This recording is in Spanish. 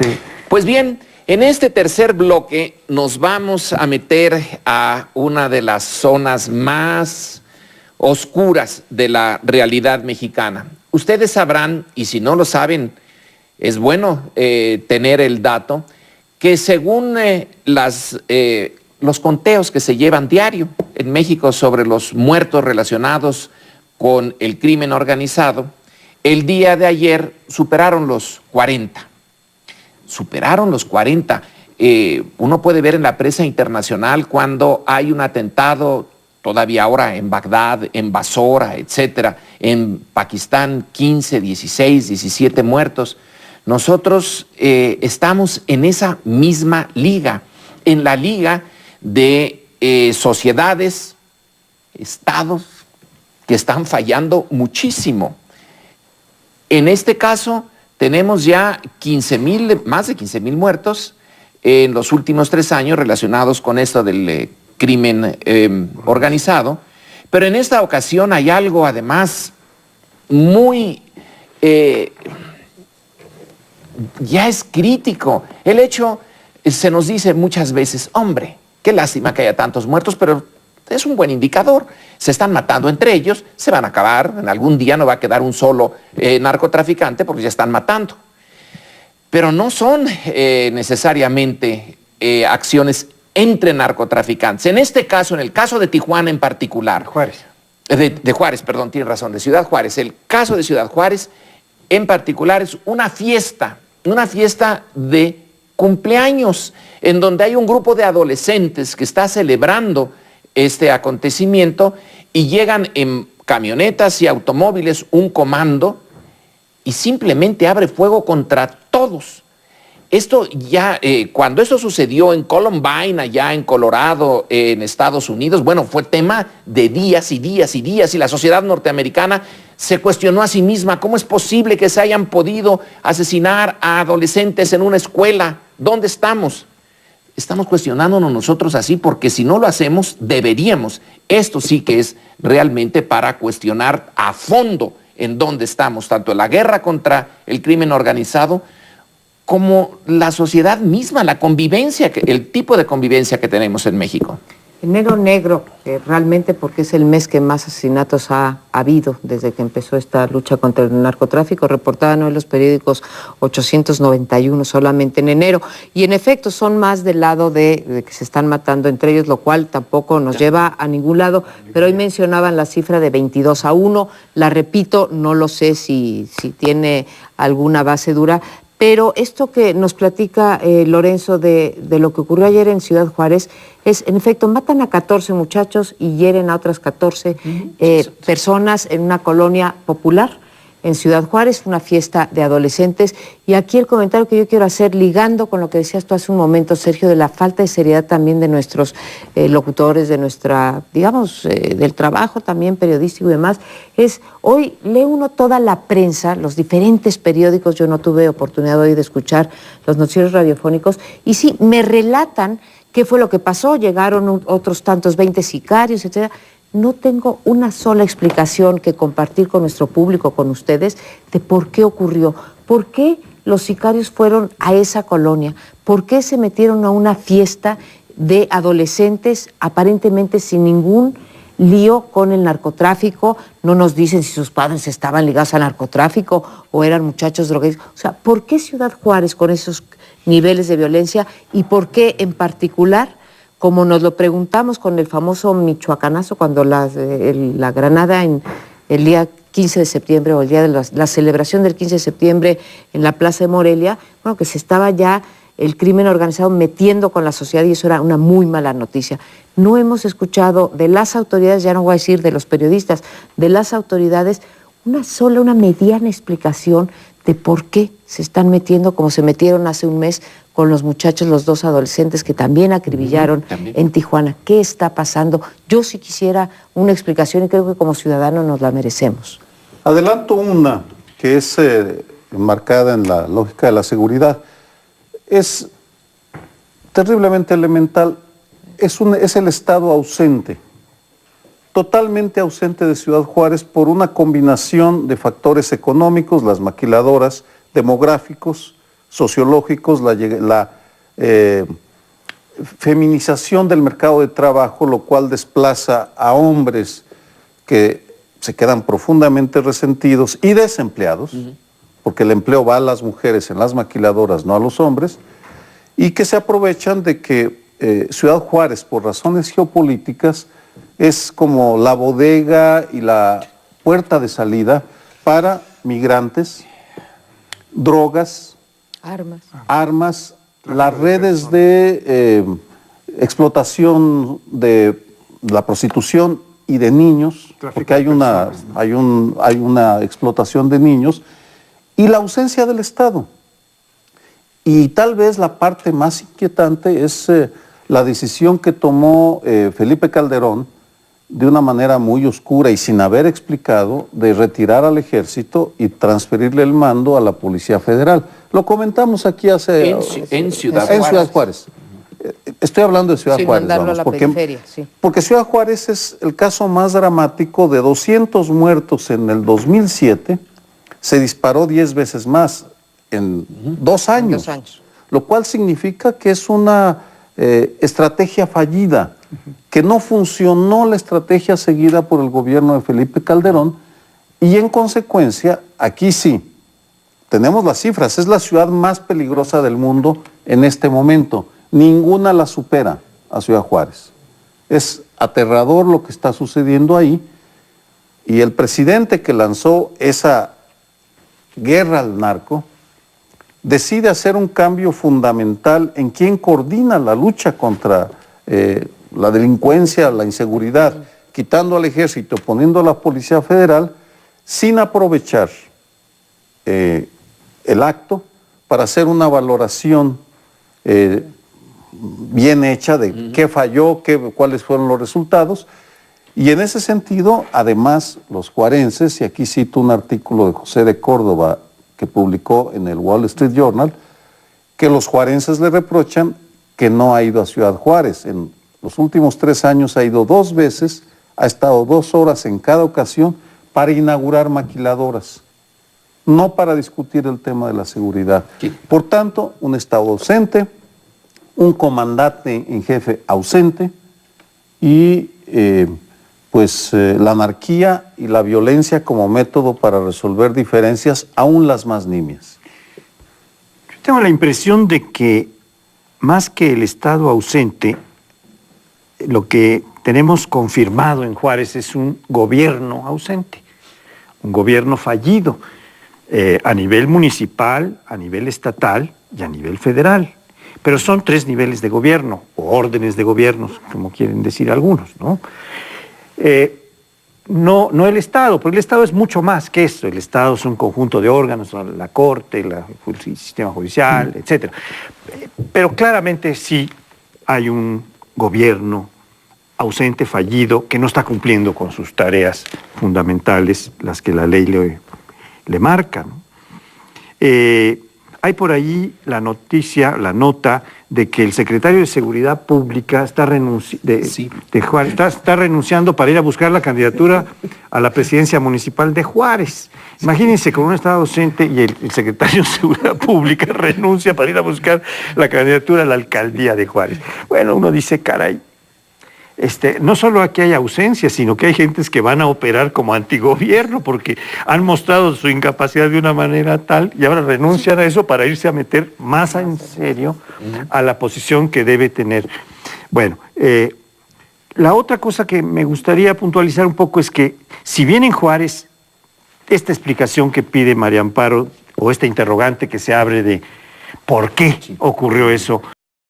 Sí. Pues bien, en este tercer bloque nos vamos a meter a una de las zonas más oscuras de la realidad mexicana. Ustedes sabrán, y si no lo saben, es bueno tener el dato, que según los conteos que se llevan diario en México sobre los muertos relacionados con el crimen organizado, el día de ayer superaron los 40. Superaron los 40. Uno puede ver en la prensa internacional cuando hay un atentado, todavía ahora en Bagdad, en Basora, etcétera, en Pakistán, 15, 16, 17 muertos. Nosotros estamos en esa misma liga, en la liga de sociedades, estados que están fallando muchísimo. En este caso tenemos ya más de 15,000 muertos en los últimos 3 años relacionados con esto del crimen organizado, pero en esta ocasión hay algo además muy... ya es crítico. El hecho, se nos dice muchas veces, hombre, qué lástima que haya tantos muertos, pero es un buen indicador. Se están matando entre ellos, se van a acabar, en algún día no va a quedar un solo narcotraficante porque ya están matando. Pero no son necesariamente acciones entre narcotraficantes. En este caso, en el caso de Tijuana en particular. Juárez. De Juárez, perdón, tiene razón, de Ciudad Juárez. El caso de Ciudad Juárez en particular es una fiesta de cumpleaños, en donde hay un grupo de adolescentes que está celebrando este acontecimiento y llegan en camionetas y automóviles un comando y simplemente abre fuego contra todos. Esto ya, cuando esto sucedió en Columbine, allá en Colorado, en Estados Unidos, bueno, fue tema de días y días y días, y la sociedad norteamericana se cuestionó a sí misma cómo es posible que se hayan podido asesinar a adolescentes en una escuela. ¿Dónde estamos? Estamos cuestionándonos nosotros así porque si no lo hacemos, deberíamos. Esto sí que es realmente para cuestionar a fondo en dónde estamos, tanto en la guerra contra el crimen organizado como la sociedad misma, la convivencia, el tipo de convivencia que tenemos en México. Enero negro, realmente porque es el mes que más asesinatos ha habido desde que empezó esta lucha contra el narcotráfico. Reportaban hoy los periódicos 891 solamente en enero. Y en efecto son más del lado de que se están matando entre ellos, lo cual tampoco nos lleva a ningún lado. Pero hoy mencionaban la cifra de 22-1. La repito, no lo sé si tiene alguna base dura. Pero esto que nos platica Lorenzo de lo que ocurrió ayer en Ciudad Juárez es, en efecto, matan a 14 muchachos y hieren a otras 14 personas en una colonia popular en Ciudad Juárez, una fiesta de adolescentes. Y aquí el comentario que yo quiero hacer, ligando con lo que decías tú hace un momento, Sergio, de la falta de seriedad también de nuestros locutores, de nuestra, digamos, del trabajo también periodístico y demás, es, hoy lee uno toda la prensa, los diferentes periódicos, yo no tuve oportunidad hoy de escuchar los noticieros radiofónicos, y sí, me relatan qué fue lo que pasó, llegaron otros tantos 20 sicarios, etcétera. No tengo una sola explicación que compartir con nuestro público, con ustedes, de por qué ocurrió. ¿Por qué los sicarios fueron a esa colonia? ¿Por qué se metieron a una fiesta de adolescentes aparentemente sin ningún lío con el narcotráfico? No nos dicen si sus padres estaban ligados al narcotráfico o eran muchachos drogadictos. O sea, ¿por qué Ciudad Juárez con esos niveles de violencia y por qué en particular, como nos lo preguntamos con el famoso michoacanazo, cuando la granada en el día 15 de septiembre o el día de la celebración del 15 de septiembre en la Plaza de Morelia, bueno, que se estaba ya el crimen organizado metiendo con la sociedad y eso era una muy mala noticia. No hemos escuchado de las autoridades, ya no voy a decir de los periodistas, de las autoridades, una mediana explicación de por qué se están metiendo como se metieron hace un mes con los muchachos, los 2 adolescentes que también acribillaron en Tijuana. ¿Qué está pasando? Yo sí quisiera una explicación y creo que como ciudadanos nos la merecemos. Adelanto una que es enmarcada en la lógica de la seguridad. Es terriblemente elemental. Es el Estado ausente, totalmente ausente de Ciudad Juárez por una combinación de factores económicos, las maquiladoras, demográficos, sociológicos, la feminización del mercado de trabajo, lo cual desplaza a hombres que se quedan profundamente resentidos y desempleados, porque el empleo va a las mujeres en las maquiladoras, no a los hombres, y que se aprovechan de que Ciudad Juárez, por razones geopolíticas, es como la bodega y la puerta de salida para migrantes, drogas, armas, las redes de explotación de la prostitución y de niños, porque hay una explotación de niños, y la ausencia del Estado. Y tal vez la parte más inquietante es la decisión que tomó Felipe Calderón, de una manera muy oscura y sin haber explicado, de retirar al ejército y transferirle el mando a la Policía Federal. Lo comentamos aquí hace... En Ciudad Juárez. En Ciudad Juárez. Estoy hablando de Ciudad Juárez. Mandarlo a la periferia, sí. Porque Ciudad Juárez es el caso más dramático. De 200 muertos en el 2007, se disparó 10 veces más en 2 años. 2 años. Lo cual significa que es una estrategia fallida, que no funcionó la estrategia seguida por el gobierno de Felipe Calderón, y en consecuencia, aquí sí, tenemos las cifras, es la ciudad más peligrosa del mundo en este momento. Ninguna la supera a Ciudad Juárez. Es aterrador lo que está sucediendo ahí, y el presidente que lanzó esa guerra al narco decide hacer un cambio fundamental en quién coordina la lucha contra la delincuencia, la inseguridad, quitando al ejército, poniendo a la Policía Federal, sin aprovechar el acto para hacer una valoración bien hecha de qué falló, cuáles fueron los resultados. Y en ese sentido, además, los juarenses, y aquí cito un artículo de José de Córdoba que publicó en el Wall Street Journal, que los juarenses le reprochan que no ha ido a Ciudad Juárez. En los últimos 3 años ha ido 2 veces, ha estado 2 horas en cada ocasión para inaugurar maquiladoras, no para discutir el tema de la seguridad. Sí. Por tanto, un Estado ausente, un comandante en jefe ausente y la anarquía y la violencia como método para resolver diferencias, aún las más nimias. Yo tengo la impresión de que más que el Estado ausente, lo que tenemos confirmado en Juárez es un gobierno ausente, un gobierno fallido a nivel municipal, a nivel estatal y a nivel federal. Pero son 3 niveles de gobierno, o órdenes de gobiernos, como quieren decir algunos, ¿no? No el Estado, porque el Estado es mucho más que eso. El Estado es un conjunto de órganos, la Corte, el sistema judicial, etc. Pero claramente sí hay un gobierno ausente, fallido, que no está cumpliendo con sus tareas fundamentales, las que la ley le marca, ¿no? Hay por ahí la nota de que el secretario de Seguridad Pública está renunciando para ir a buscar la candidatura a la presidencia municipal de Juárez. Imagínense, con un Estado ausente y el secretario de Seguridad Pública renuncia para ir a buscar la candidatura a la alcaldía de Juárez. Bueno, uno dice, caray, no solo aquí hay ausencia, sino que hay gentes que van a operar como antigobierno porque han mostrado su incapacidad de una manera tal y ahora renuncian a eso para irse a meter más en serio a la posición que debe tener. Bueno, la otra cosa que me gustaría puntualizar un poco es que si bien en Juárez esta explicación que pide María Amparo o este interrogante que se abre de por qué ocurrió eso,